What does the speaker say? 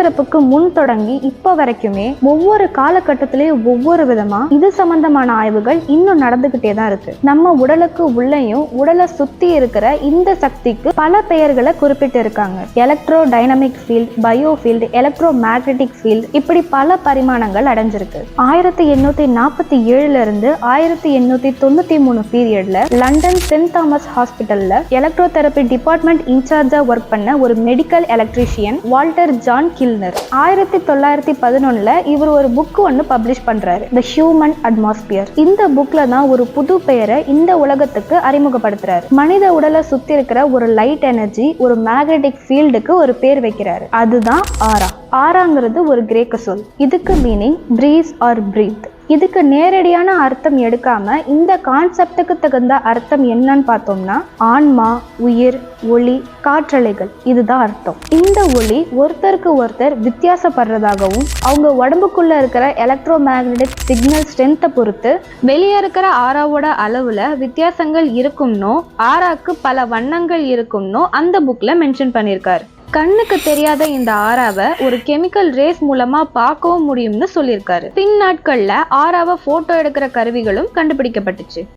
பிறப்புக்கு முன் தொடங்கி இப்ப வரைக்குமே ஒவ்வொரு காலகட்டத்திலேயும் ஒவ்வொரு விதமா இது சம்பந்தமான ஆய்வுகள் இன்னும் நடந்துகிட்டே தான் இருக்கு. நம்ம உடலுக்கு உள்ளேயும் உடலை சுத்தி இருக்கிற இந்த சக்திக்கு பல பெயர்களை குறிப்பிட்டு இருக்காங்க. Electro dynamic field, bio field, electro magnetic field, இப்படி பல பரிமாணங்கள் அடைஞ்சிருக்கு. 1847 இருந்து 1893 பீரியட்ல லண்டன் சென்ட் தாமஸ் ஹாஸ்பிட்டல்ல எலக்ட்ரோ தெரப்பி டிபார்ட்மெண்ட் இன்சார்ஜா ஒர்க் பண்ண ஒரு மெடிக்கல் எலக்ட்ரீஷியன் வால்டர் ஜான் கில்னர் 1911ல இவர் ஒரு புக் ஒன்னு பப்ளிஷ் பண்றாரு, தி ஹியூமன் அட்மாஸ்பியர். இந்த புக்ல தான் ஒரு புது பெயரை இந்த உலகத்துக்கு அறிமுகப்படுத்துறாரு. மனித உடலை சுத்தி இருக்கிற ஒரு லைட் எனர்ஜி, ஒரு மேக்னெட்டிக் ஃபீல்டுக்கு ஒரு பேர் வைக்கிறாரு. அதுதான் ஆரா. ஆராங்கிறது ஒரு கிரேக்க சொல். இதுக்கு மீனிங் பிரீஸ் ஆர் பிரீத். இதுக்கு நேரடியான அர்த்தம் எடுக்காம இந்த கான்செப்டுக்கு தகுந்த அர்த்தம் என்னன்னு பார்த்தோம்னா ஆன்மா, உயிர், ஒளி, காற்றலைகள், இதுதான் அர்த்தம். இந்த ஒளி ஒருத்தருக்கு ஒருத்தர் வித்தியாசப்படுறதாகவும் அவங்க உடம்புக்குள்ள இருக்கிற எலக்ட்ரோ மேக்னெட்டிக் சிக்னல் ஸ்ட்ரென்த்தை பொறுத்து வெளியே இருக்கிற ஆராவோட அளவுல வித்தியாசங்கள் இருக்கும்னோ, ஆராக்கு பல வண்ணங்கள் இருக்கும்னோ அந்த புக்ல மென்ஷன் பண்ணியிருக்காரு. கண்ணுக்கு தெரியாத இந்த ஆராவை ஒரு கெமிக்கல் ரேஸ் மூலமா பார்க்கவும் முடியும்னு சொல்லியிருக்காரு. பின் நாட்கள்ல ஆராவை போட்டோ எடுக்கிற கருவிகளும் கண்டுபிடிக்கப்பட்டுச்சு.